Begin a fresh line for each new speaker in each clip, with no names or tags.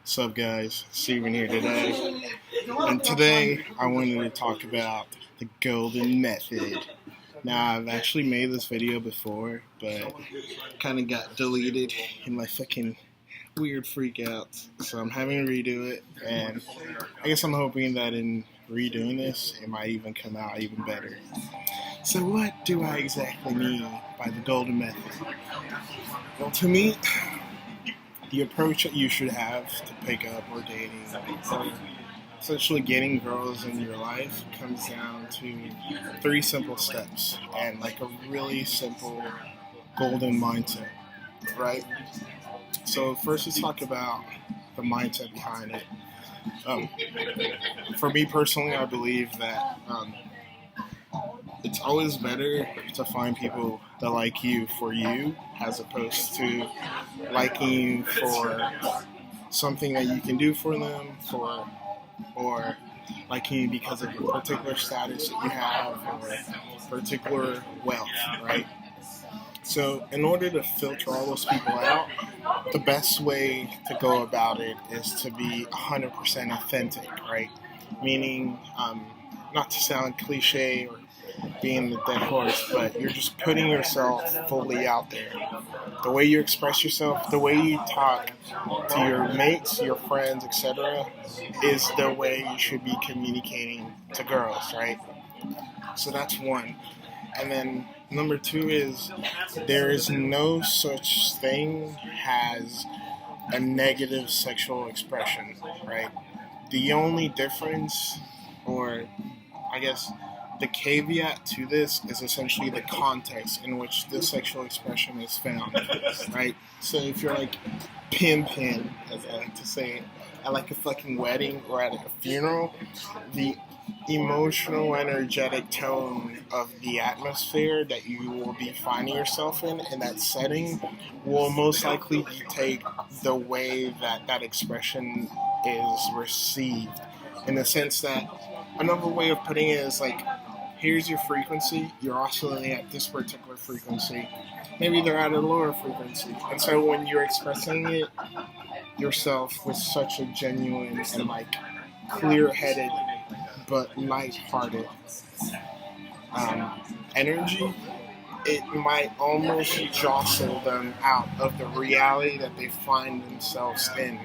What's up, guys? Steven here today. And today I wanted to talk about the golden method. Now, I've actually made this video before, but kind of got deleted in my fucking weird freakouts. So I'm having to redo it, and I guess I'm hoping that in redoing this, it might even come out even better. So what do I exactly mean by the golden method? Well, to me, the approach that you should have to pick up or dating or essentially getting girls in your life comes down to 3 simple steps and like a really simple golden mindset, right? So first let's talk about the mindset behind it. For me personally, I believe that it's always better to find people that like you for you as opposed to liking you for something that you can do for them or liking you because of a particular status that you have or particular wealth, right? So in order to filter all those people out, the best way to go about it is to be 100% authentic, right? Meaning, not to sound cliche or being the dead horse, but you're just putting yourself fully out there. The way you express yourself, the way you talk to your mates, your friends, etc., is the way you should be communicating to girls, right? So that's one. And then number 2 is there is no such thing as a negative sexual expression, right? The only difference, or I guess the caveat to this, is essentially the context in which this sexual expression is found, right? So if you're like pin, as I like to say, at like a fucking wedding or at a funeral, the emotional, energetic tone of the atmosphere that you will be finding yourself in that setting will most likely dictate the way that that expression is received. In the sense that another way of putting it is like, here's your frequency, you're oscillating at this particular frequency. Maybe they're at a lower frequency. And so when you're expressing it yourself with such a genuine and like clear-headed but light-hearted energy, it might almost jostle them out of the reality that they find themselves in.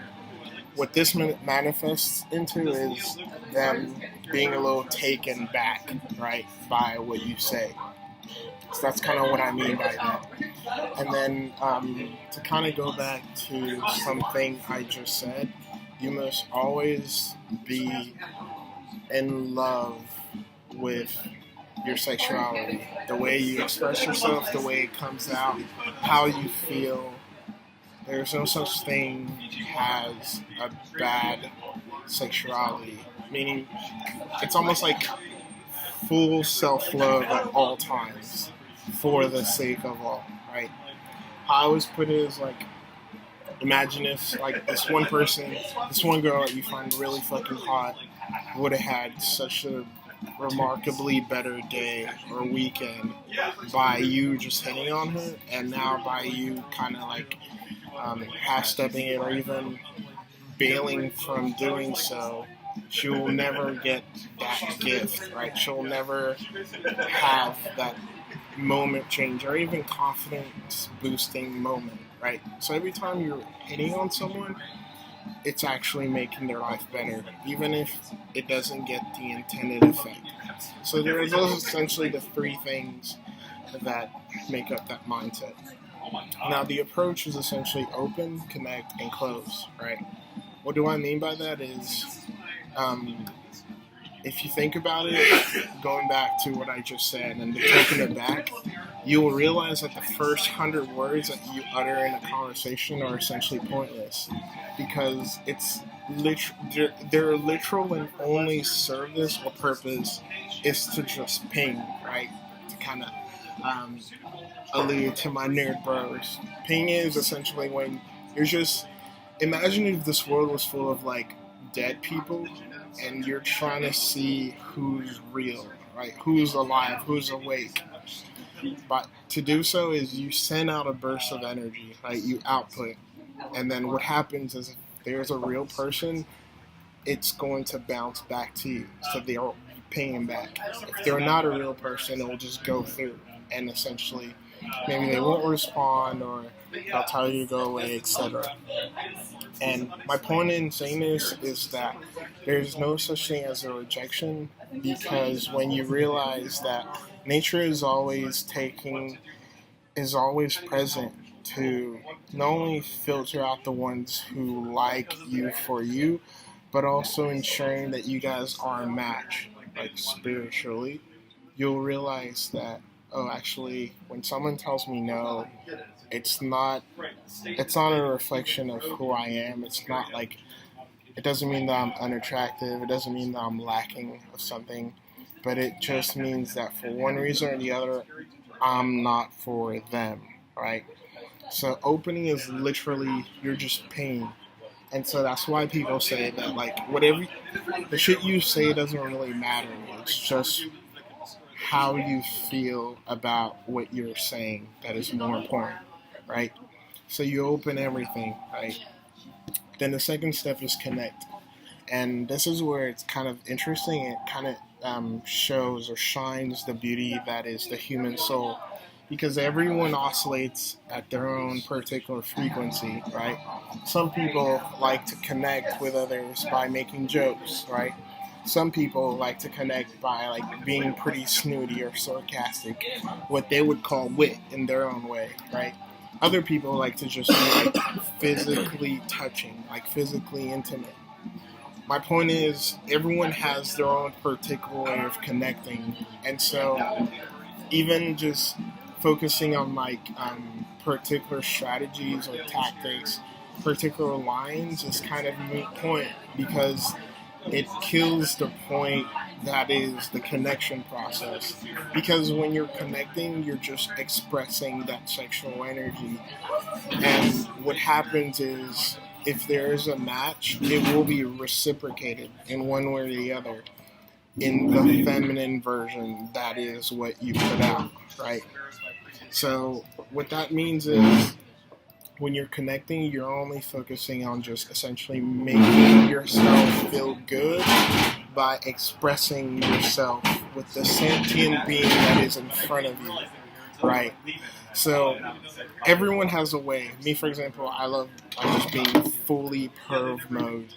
What this manifests into is them being a little taken back, right, by what you say. So that's kind of what I mean by that. And then to kind of go back to something I just said, you must always be in love with your sexuality. The way you express yourself, the way it comes out, how you feel. There's no such thing as a bad sexuality. Meaning, it's almost like full self-love at all times for the sake of all, right? I always put it as like, imagine if like this one girl that you find really fucking hot would have had such a remarkably better day or weekend by you just hitting on her, and now by you kind of like half-stepping it or even bailing from doing so, she will never get that gift, right? She'll never have that moment change or even confidence boosting moment, right? So every time you're hitting on someone, it's actually making their life better, even if it doesn't get the intended effect. So those are essentially the 3 things that make up that mindset. Now the approach is essentially open, connect, and close, right? What do I mean by that is, if you think about it, going back to what I just said and taking it back, you will realize that the first 100 words that you utter in a conversation are essentially pointless, because it's their literal and only service or purpose is to just ping, right? To kind of allude to my nerd bros. Ping is essentially when you're just, imagine if this world was full of like dead people and you're trying to see who's real, right? Who's alive, who's awake. But to do so is you send out a burst of energy, right? You output. And then what happens is there's a real person, it's going to bounce back to you. So they're paying back. If they're not a real person, it will just go through, and essentially maybe they won't respond, or they'll tell you to go away, etc. And my point in saying this is that there's no such thing as a rejection, because when you realize that nature is always present to not only filter out the ones who like you for you, but also ensuring that you guys are a match, like spiritually. You'll realize that, oh, actually, when someone tells me no, it's not a reflection of who I am. It's not like, it doesn't mean that I'm unattractive. It doesn't mean that I'm lacking of something, but it just means that for one reason or the other, I'm not for them, right? So opening is literally, you're just paying. And so that's why people say that, like, whatever, the shit you say doesn't really matter. It's just how you feel about what you're saying that is more important, right? So you open everything, right? Then the second step is connect. And this is where it's kind of interesting. It kind of shows or shines the beauty that is the human soul, because everyone oscillates at their own particular frequency, right? Some people like to connect with others by making jokes, right? Some people like to connect by like being pretty snooty or sarcastic, what they would call wit in their own way, right? Other people like to just be like physically touching, like physically intimate. My point is, everyone has their own particular way of connecting, and so even just focusing on like particular strategies or tactics, particular lines is kind of a moot point, because it kills the point that is the connection process. Because when you're connecting, you're just expressing that sexual energy, and what happens is, if there is a match, it will be reciprocated in one way or the other in the feminine version. That is what you put out, right? So what that means is, when you're connecting, you're only focusing on just essentially making yourself feel good by expressing yourself with the sentient being that is in front of you, right? So everyone has a way. Me, for example, I love just being fully perv mode,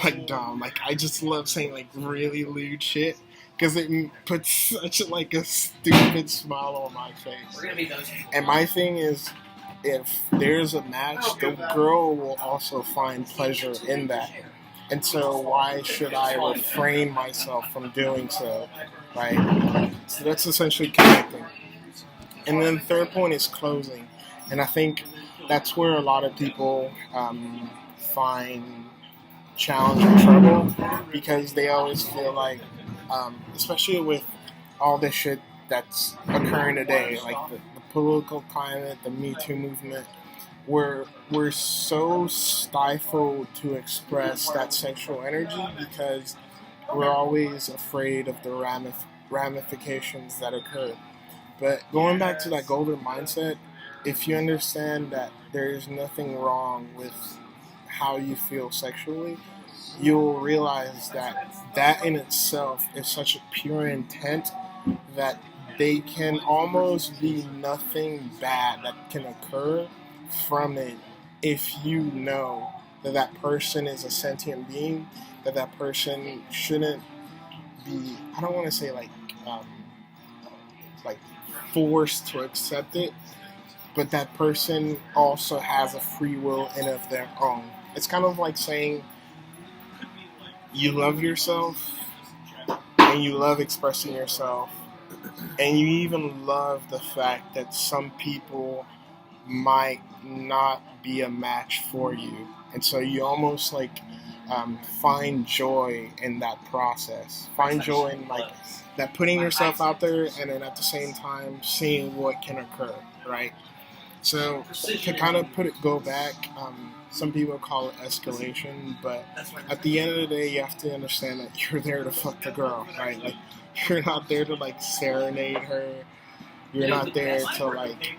like Dom. Like, I just love saying like really lewd shit, because it puts such like a stupid smile on my face. And my thing is, if there's a match, the girl will also find pleasure in that. And so why should I refrain myself from doing so, right? So that's essentially connecting. And then the third point is closing. And I think that's where a lot of people find challenge or trouble, because they always feel like, especially with all this shit that's occurring today, like the political climate, the Me Too movement, we're so stifled to express that sexual energy, because we're always afraid of the ramifications that occur. But going back to that golden mindset, if you understand that there's nothing wrong with how you feel sexually, you'll realize that that in itself is such a pure intent that they can almost be nothing bad that can occur from it, if you know that that person is a sentient being, that that person shouldn't be, I don't want to say like forced to accept it, but that person also has a free will in of their own. It's kind of like saying you love yourself and you love expressing yourself, and you even love the fact that some people might not be a match for you, and so you almost like find joy in that process. Find joy in like that, putting yourself out there, and then at the same time seeing what can occur, right? So to kind of go back, some people call it escalation, but at the end of the day, you have to understand that you're there to fuck the girl, right? Like, you're not there to like serenade her. You're not there to like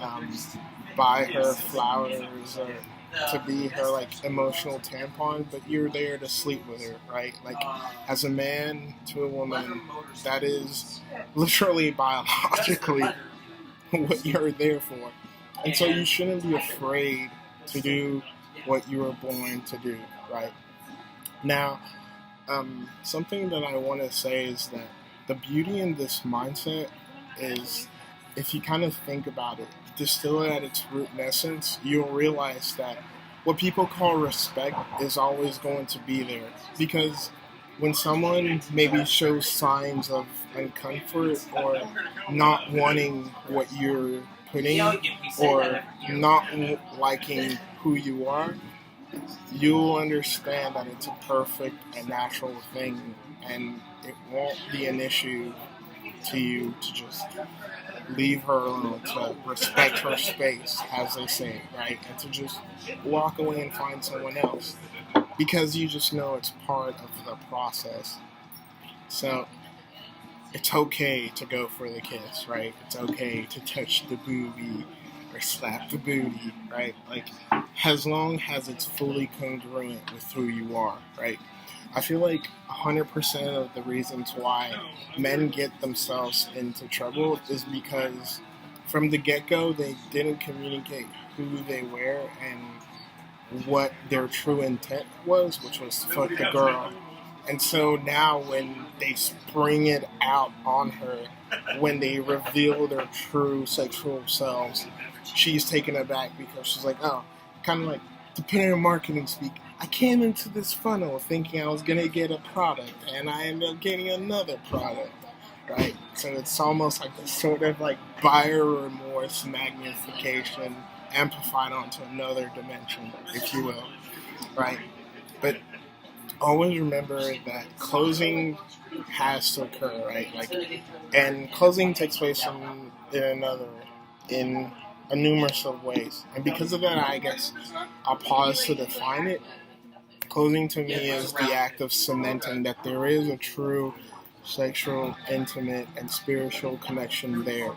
buy her flowers or to be her like emotional tampon, but you're there to sleep with her, right? Like as a man to a woman, that is literally biologically what you're there for. And so you shouldn't be afraid to do what you were born to do, right? Now, something that I want to say is that the beauty in this mindset is if you kind of think about it, distill it at its root and essence, you'll realize that what people call respect is always going to be there. Because when someone maybe shows signs of uncomfort or not wanting what you're putting or not liking who you are, you'll understand that it's a perfect and natural thing, and it won't be an issue to you to just leave her alone, to respect her space, as they say, right? And to just walk away and find someone else because you just know it's part of the process. So it's okay to go for the kiss, right? It's okay to touch the booby or slap the booty, right? Like, as long as it's fully congruent with who you are, right? I feel like 100% of the reasons why men get themselves into trouble is because from the get-go they didn't communicate who they were and what their true intent was, which was to fuck the girl. And so now when they spring it out on her, when they reveal their true sexual selves, she's taken aback because she's like, oh, kind of like, to put it in marketing speak, I came into this funnel thinking I was going to get a product, and I ended up getting another product, right? So it's almost like a sort of like buyer remorse magnification amplified onto another dimension, if you will, right? But always remember that closing has to occur, right? Like, and closing takes place in a numerous of ways. And because of that, I guess I'll pause to define it. Closing to me is the act of cementing that there is a true sexual, intimate, and spiritual connection there.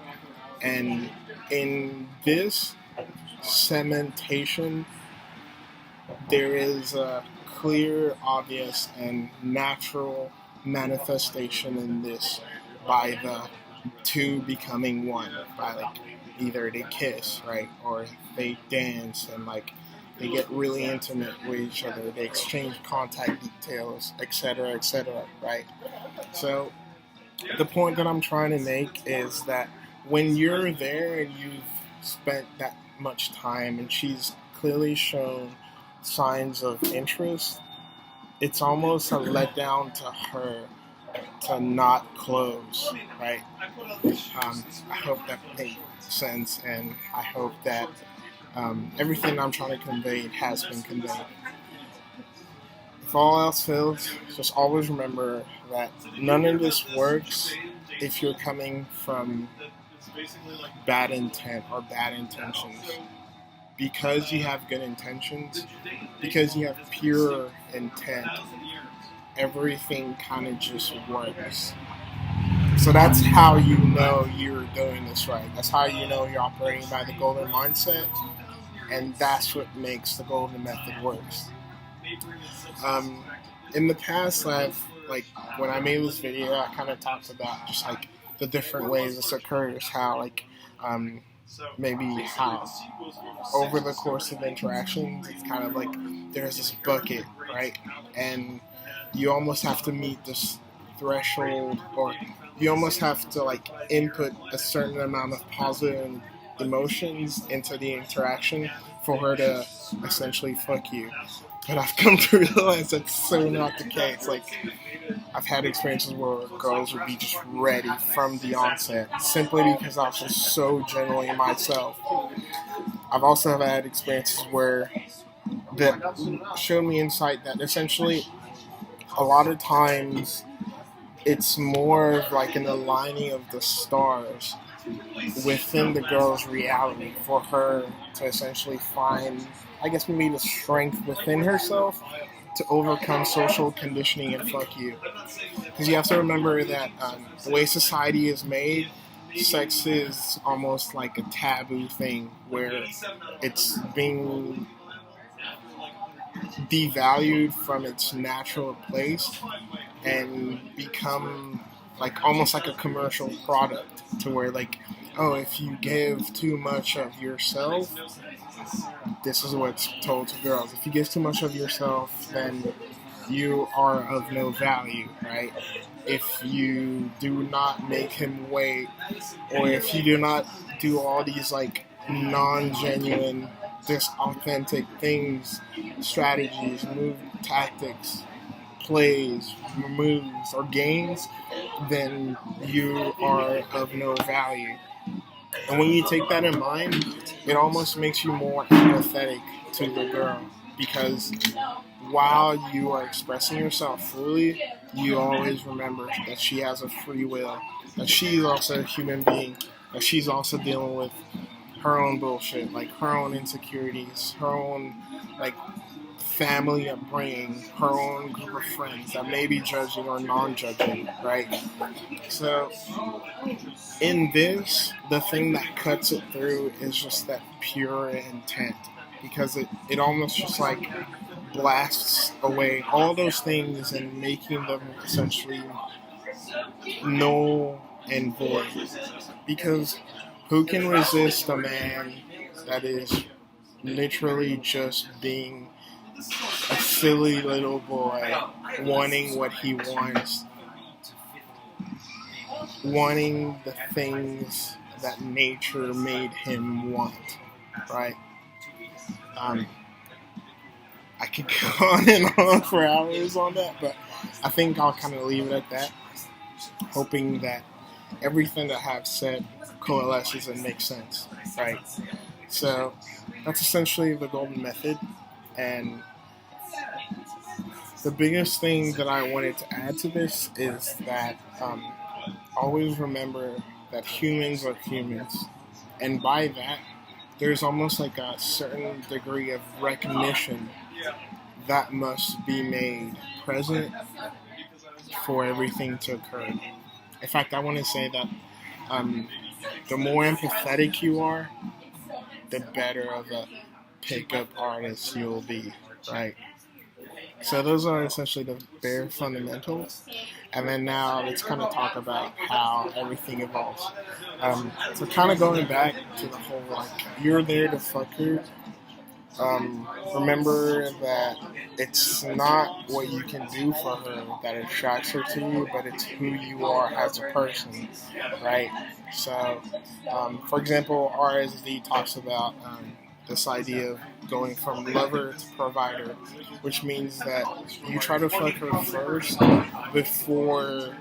And in this cementation, there is a clear, obvious, and natural manifestation in this by the two becoming one, by like either they kiss, right, or they dance and like they get really intimate with each other, they exchange contact details, etc., right? So the point that I'm trying to make is that when you're there and you've spent that much time and she's clearly shown signs of interest, it's almost a letdown to her to not close, right? I hope that made sense, and I hope that everything I'm trying to convey has been conveyed. If all else fails, just always remember that none of this works if you're coming from bad intent or bad intentions. Because you have good intentions, because you have pure intent, everything kind of just works. So that's how you know you're doing this right. That's how you know you're operating by the golden mindset, and that's what makes the golden method works. In the past, when I made this video, I kind of talked about just like the different ways this occurs, how like maybe how over the course of interactions, it's kind of like there's this bucket, right? And you almost have to meet this threshold, or you almost have to like input a certain amount of positive emotions into the interaction for her to essentially fuck you. But I've come to realize that's so not the case. Like, I've had experiences where girls would be just ready from the onset, simply because I was just so genuinely myself. I've also had experiences where that showed me insight that essentially a lot of times it's more of like an aligning of the stars within the girl's reality for her to essentially find, I guess, maybe the strength within herself to overcome social conditioning and fuck you. Because you have to remember that the way society is made, sex is almost like a taboo thing where it's being devalued from its natural place and become like almost like a commercial product, to where like, oh, if you give too much of yourself, this is what's told to girls. If you give too much of yourself, then you are of no value, right? If you do not make him wait, or if you do not do all these like non-genuine, just authentic things, strategies, move tactics, plays, moves, or games, then you are of no value. And when you take that in mind, it almost makes you more empathetic to the girl, because while you are expressing yourself fully, you always remember that she has a free will, that she's also a human being, that she's also dealing with her own bullshit, like her own insecurities, her own like family upbringing, her own group of friends that may be judging or non-judging, right? So in this, the thing that cuts it through is just that pure intent, because it almost just like blasts away all those things and making them essentially null and void. Because who can resist a man that is literally just being a silly little boy, wanting what he wants, wanting the things that nature made him want, right? I could go on and on for hours on that, but I think I'll kind of leave it at that, hoping that everything that I've said coalesces and makes sense, right? So that's essentially the golden method, and the biggest thing that I wanted to add to this is that always remember that humans are humans, and by that, there's almost like a certain degree of recognition that must be made present for everything to occur. In fact, I want to say that the more empathetic you are, the better of a pickup artist you'll be, right? So those are essentially the bare fundamentals. And then now let's kind of talk about how everything evolves. So kind of going back to the whole, like, you're there to fuck her. Remember that it's not what you can do for her that attracts her to you, but it's who you are as a person, right? So, for example, RSD talks about this idea of going from lover to provider, which means that you try to fuck her first before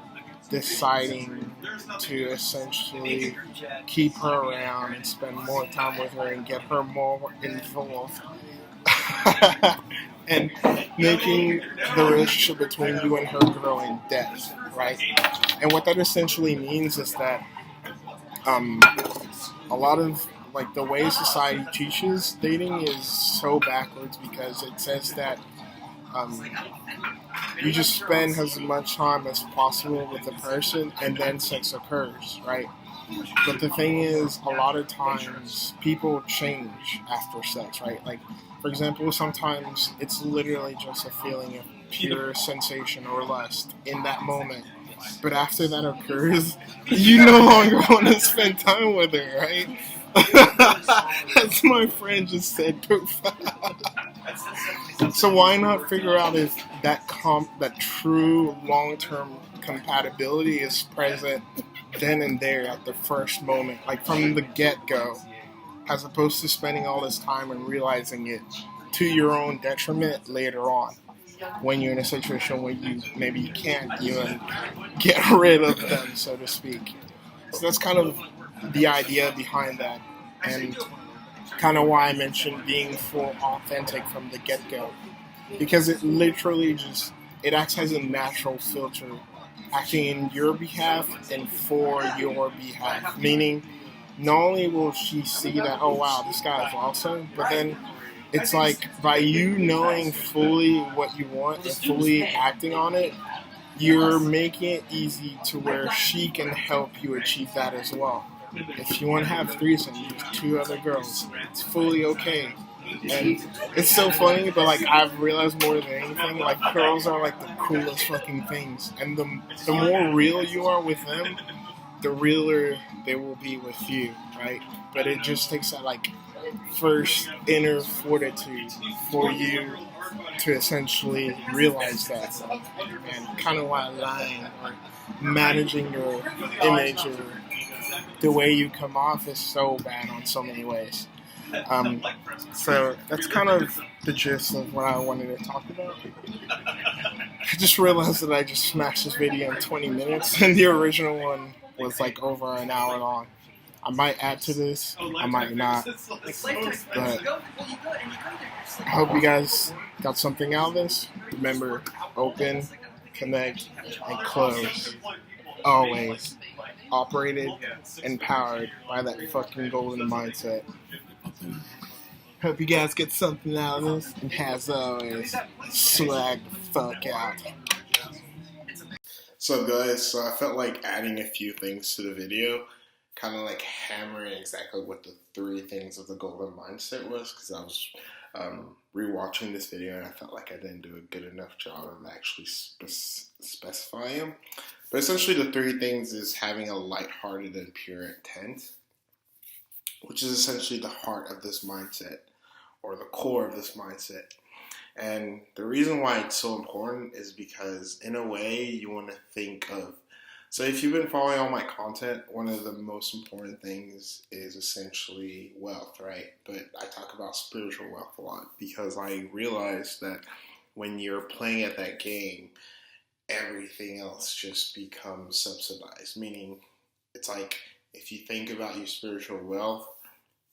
deciding to essentially keep her around and spend more time with her and get her more involved and making the relationship between you and her grow in depth, right? And what that essentially means is that a lot of like the way society teaches dating is so backwards, because it says that you just spend as much time as possible with the person and then sex occurs, right? But the thing is, a lot of times people change after sex, right? Like, for example, sometimes it's literally just a feeling of pure sensation or lust in that moment. But after that occurs, you no longer want to spend time with her, right? As my friend just said. So why not figure out if that true long-term compatibility is present then and there at the first moment, like from the get-go, as opposed to spending all this time and realizing it to your own detriment later on, when you're in a situation where you can't even get rid of them, so to speak. So that's kind of the idea behind that, and kind of why I mentioned being full authentic from the get-go, because it literally it acts as a natural filter, acting in your behalf and for your behalf, meaning not only will she see that, oh wow, this guy is awesome, but then it's like by you knowing fully what you want and fully acting on it, you're making it easy to where she can help you achieve that as well. If you want to have threesome with 2 other girls, it's fully okay. And it's so funny, but like I've realized more than anything, like girls are like the coolest fucking things, and the more real you are with them, the realer they will be with you, right? But it just takes that like first inner fortitude for you to essentially realize that, and kind of like lying or managing your image or the way you come off is so bad on so many ways. Um, so that's kind of the gist of what I wanted to talk about. I just realized that I just smashed this video in 20 minutes, and the original one was like over an hour long. I might add to this, I might not, but I hope you guys got something out of this. Remember, open, connect, and close. Always. Operated and powered by that fucking golden mindset. Hope you guys get something out of this, and as always, swag the fuck out. So guys, so I felt like adding a few things to the video, kind of like hammering exactly what the 3 things of the golden mindset was, because I was rewatching this video and I felt like I didn't do a good enough job of actually specifying them. But essentially the 3 things is having a lighthearted and pure intent, which is essentially the heart of this mindset, or the core of this mindset. And the reason why it's so important is because, in a way, you want to think of. So, if you've been following all my content, one of the most important things is essentially wealth, right? But I talk about spiritual wealth a lot because I realize that when you're playing at that game, everything else just becomes subsidized. Meaning, it's like if you think about your spiritual wealth,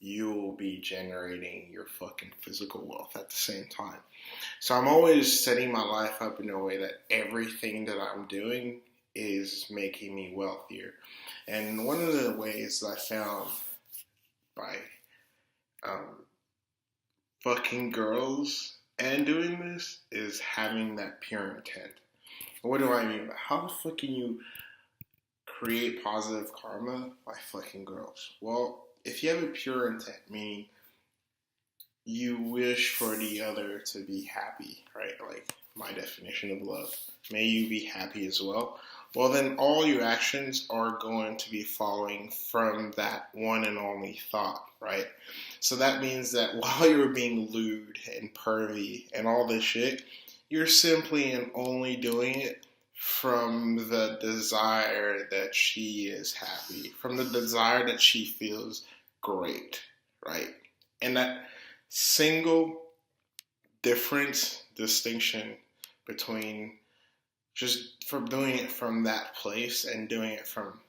you will be generating your fucking physical wealth at the same time. So I'm always setting my life up in a way that everything that I'm doing is making me wealthier. And one of the ways that I found by fucking girls and doing this is having that pure intent. What do I mean by how the fuck can you create positive karma by fucking girls? Well, if you have a pure intent, meaning you wish for the other to be happy, right? Like my definition of love. May you be happy as well. Well, then all your actions are going to be following from that one and only thought, right? So that means that while you're being lewd and pervy and all this shit, you're simply and only doing it from the desire that she is happy, from the desire that she feels great, right? And that single difference, distinction between just from doing it from that place and doing it from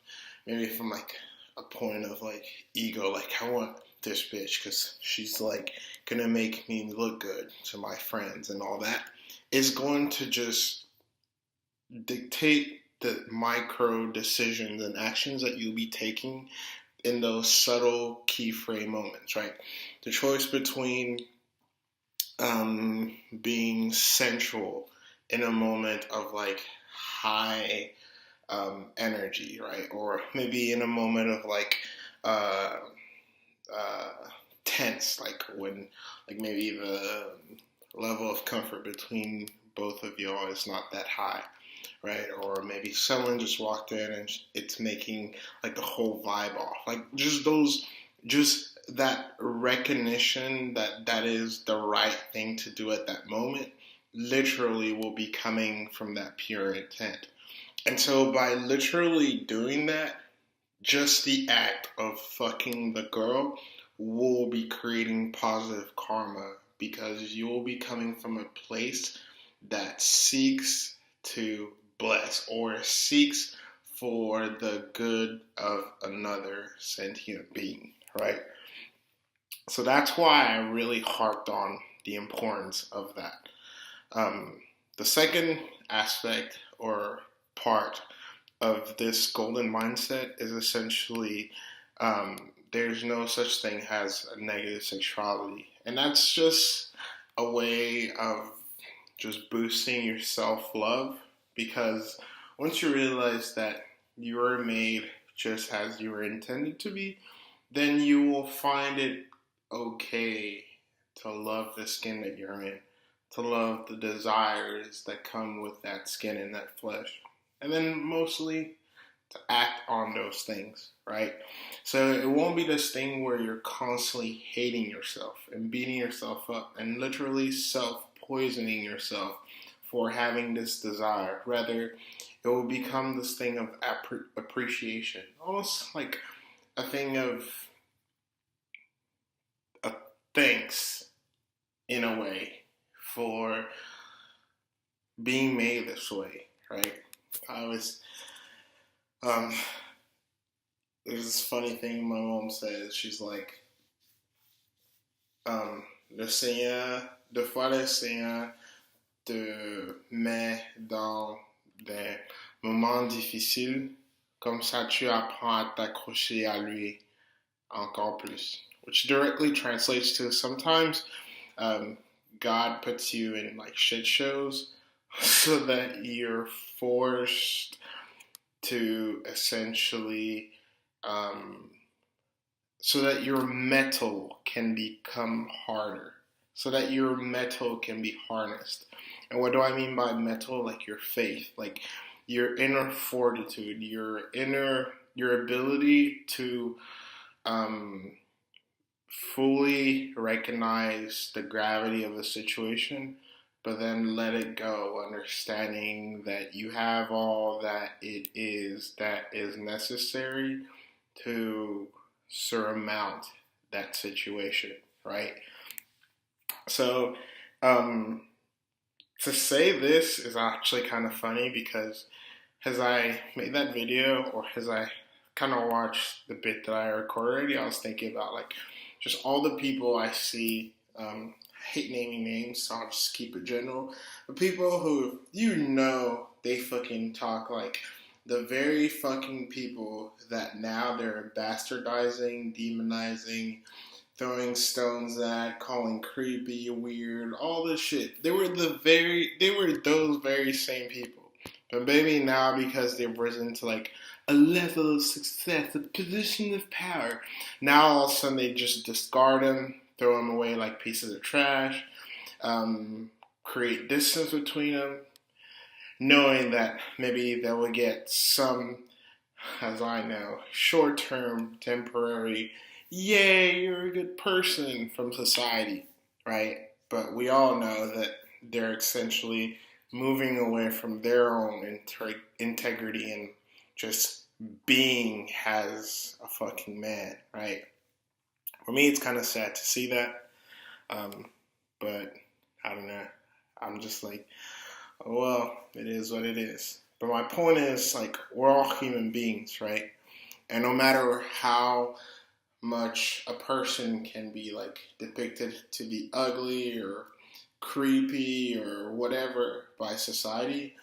maybe from like a point of like ego, like I want this bitch because she's like gonna make me look good to my friends and all that, is going to just dictate the micro decisions and actions that you'll be taking in those subtle key frame moments, right? The choice between being sensual in a moment of like high energy, right? Or maybe in a moment of like tense, like when like maybe the level of comfort between both of y'all is not that high, right? Or maybe someone just walked in and it's making like the whole vibe off. Like just that recognition that that is the right thing to do at that moment literally will be coming from that pure intent. And so by literally doing that, just the act of fucking the girl will be creating positive karma because you will be coming from a place that seeks to bless or seeks for the good of another sentient being, right? So that's why I really harped on the importance of that. The second aspect or part of this golden mindset is essentially there's no such thing as a negative sexuality. And that's just a way of just boosting your self-love, because once you realize that you are made just as you were intended to be, then you will find it okay to love the skin that you're in, to love the desires that come with that skin and that flesh, and then mostly to act on those things, right? So it won't be this thing where you're constantly hating yourself and beating yourself up and literally self-poisoning yourself for having this desire. Rather, it will become this thing of appreciation, almost like a thing of a thanks in a way for being made this way, right? I was there's this funny thing my mom says. She's like, le Seigneur, deux fois le Seigneur te met dans des moments difficiles, comme ça tu apprends à t'accrocher à lui encore plus. Which directly translates to sometimes God puts you in like shit shows so that you're forced to essentially so that your metal can become harder, so that your metal can be harnessed. And what do I mean by metal? Like your faith, like your inner fortitude, your ability to fully recognize the gravity of the situation, but then let it go, understanding that you have all that is necessary to surmount that situation, right? So, to say this is actually kind of funny because as I made that video, or as I kind of watched the bit that I recorded already, I was thinking about like just all the people I see. I hate naming names, so I'll just keep it general. But people who, they fucking talk like the very fucking people that now they're bastardizing, demonizing, throwing stones at, calling creepy, weird, all this shit. They were those very same people. But maybe now because they've risen to like a level of success, a position of power, now all of a sudden they just discard them, throw them away like pieces of trash, create distance between them, knowing that maybe they will get some, as I know, short-term, temporary, yay, you're a good person from society, right? But we all know that they're essentially moving away from their own integrity and just being as a fucking man, right? For me, it's kind of sad to see that, but I don't know. I'm just like, oh, well, it is what it is. But my point is, like, we're all human beings, right? And no matter how much a person can be, like, depicted to be ugly or creepy or whatever by society,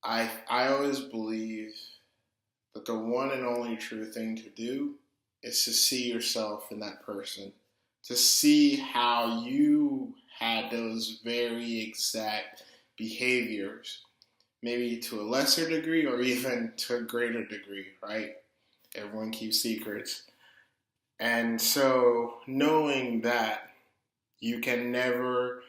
I always believe that the one and only true thing to do is to see yourself in that person, to see how you had those very exact behaviors, maybe to a lesser degree or even to a greater degree, right? Everyone keeps secrets. And so knowing that, you can never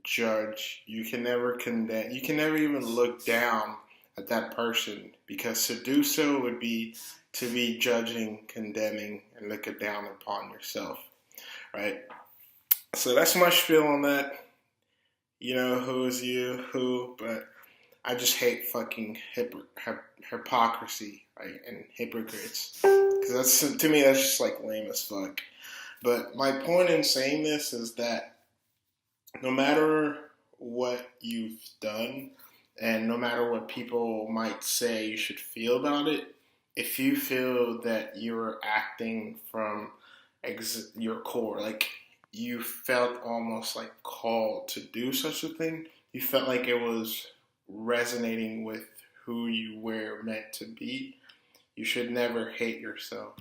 judge, you can never condemn, you can never even look down at that person, because to do so would be to be judging, condemning, and looking down upon yourself, right? So that's my spiel on that. You know, who is you, who, but I just hate fucking hypocrisy, right, and hypocrites, because that's, to me, that's just like lame as fuck. But my point in saying this is that no matter what you've done, and no matter what people might say you should feel about it, if you feel that you're acting from your core, like you felt almost like called to do such a thing, you felt like it was resonating with who you were meant to be, you should never hate yourself.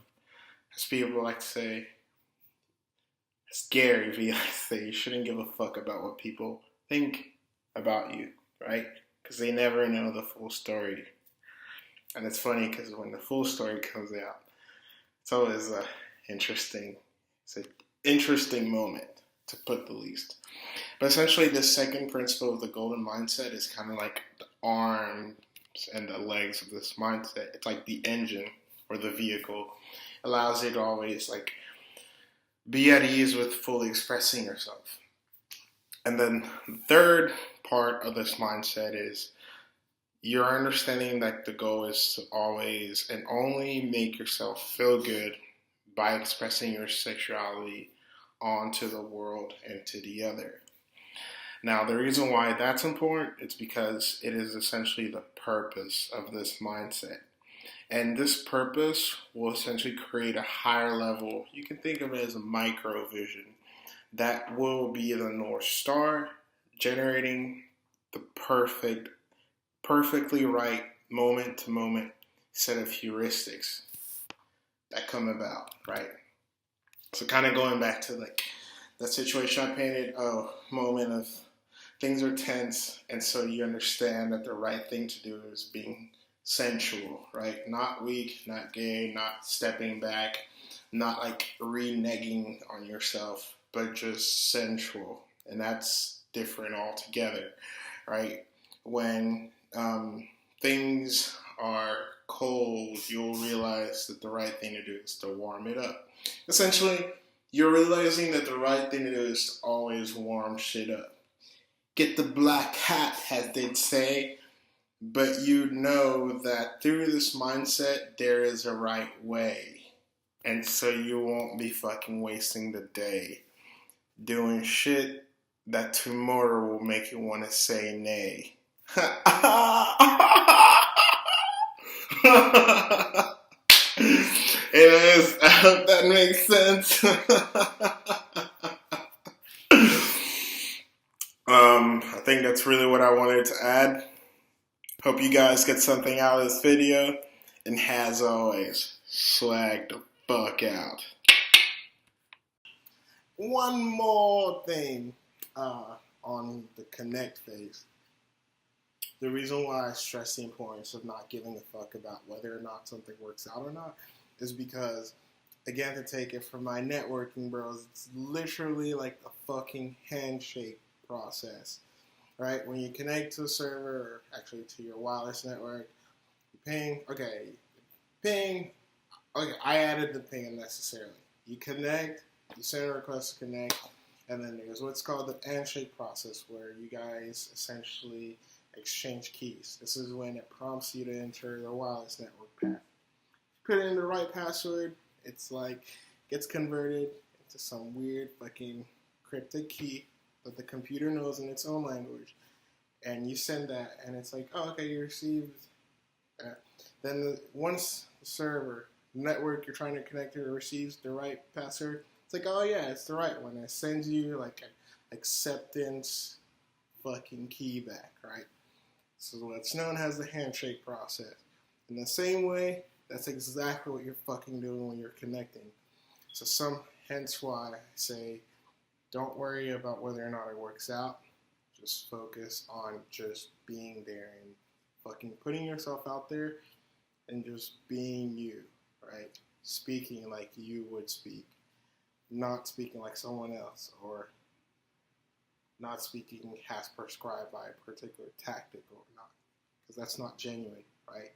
As people like to say, as Gary Vee likes to say, you shouldn't give a fuck about what people think about you, right? Because they never know the full story. And it's funny because when the full story comes out, it's always it's an interesting moment to put the least. But essentially, the second principle of the golden mindset is kind of like the arms and the legs of this mindset. It's like the engine or the vehicle. It allows you to always like be at ease with fully expressing yourself. And then the third part of this mindset is you're understanding that the goal is to always and only make yourself feel good by expressing your sexuality onto the world and to the other. Now, the reason why that's important is because it is essentially the purpose of this mindset. And this purpose will essentially create a higher level, you can think of it as a micro vision, that will be the North Star, generating the perfectly right moment to moment set of heuristics that come about, right? So kind of going back to like that situation I painted, moment of things are tense, and so you understand that the right thing to do is being sensual, right? Not weak, not gay, not stepping back, not like reneging on yourself, but just sensual. And that's different altogether, right? When things are cold, you'll realize that the right thing to do is to warm it up. Essentially, you're realizing that the right thing to do is to always warm shit up. Get the black hat, as they'd say, but you know that through this mindset, there is a right way. And so you won't be fucking wasting the day doing shit that tomorrow will make you want to say nay. Anyways, I hope that makes sense. I think that's really what I wanted to add. Hope you guys get something out of this video. And as always, swag the fuck out. One more thing on the connect phase. The reason why I stress the importance of not giving a fuck about whether or not something works out or not is because, again, to take it from my networking bros, it's literally like a fucking handshake process, right? When you connect to a server, or actually to your wireless network, you ping, okay, I added the ping unnecessarily. You connect, you send a request to connect, and then there's what's called the handshake process, where you guys essentially exchange keys. This is when it prompts you to enter the wireless network path. Put in the right password, it's like gets converted into some weird fucking cryptic key that the computer knows in its own language, and you send that, and it's like, oh, okay, you received that. Then once the server, network you're trying to connect to receives the right password, it's like, oh yeah, it's the right one. It sends you like an acceptance fucking key back, right? So what's known as the handshake process. In the same way, that's exactly what you're fucking doing when you're connecting. So hence why I say, don't worry about whether or not it works out. Just focus on just being there and fucking putting yourself out there and just being you, right? Speaking like you would speak. Not speaking like someone else, or not speaking as prescribed by a particular tactic or not. Because that's not genuine, right?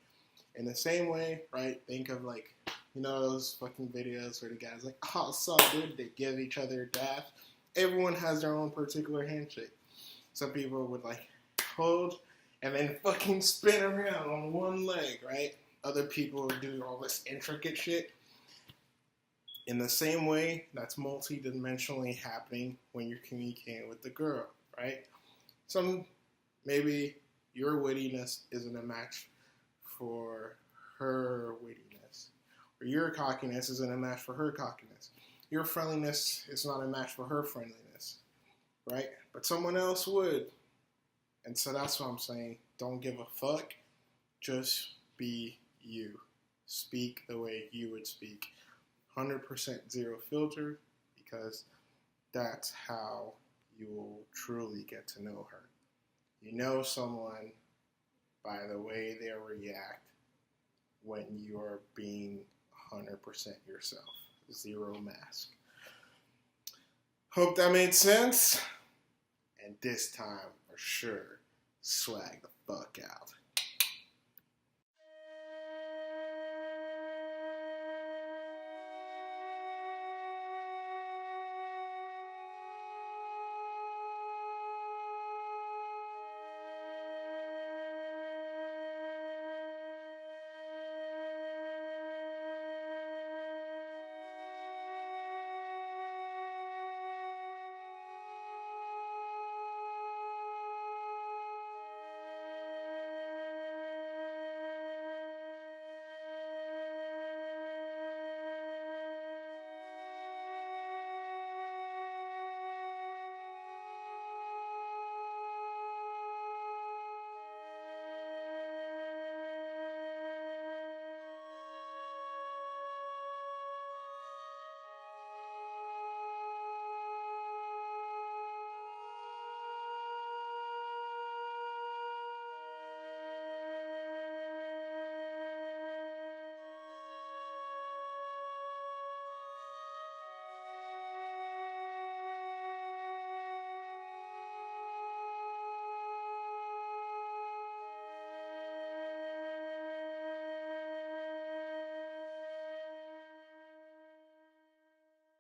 In the same way, right, think of like, you know those fucking videos where the guy's like, oh, so dude, they give each other a dap. Everyone has their own particular handshake. Some people would like hold and then fucking spin around on one leg, right? Other people would do all this intricate shit. In the same way, that's multi-dimensionally happening when you're communicating with the girl, right? Maybe your wittiness isn't a match for her wittiness, or your cockiness isn't a match for her cockiness. Your friendliness is not a match for her friendliness, right? But someone else would. And so that's what I'm saying. Don't give a fuck. Just be you. Speak the way you would speak. 100% zero filter, because that's how you will truly get to know her. You know someone by the way they react when you are being 100% yourself. Zero mask. Hope that made sense. And this time, for sure, swag the fuck out.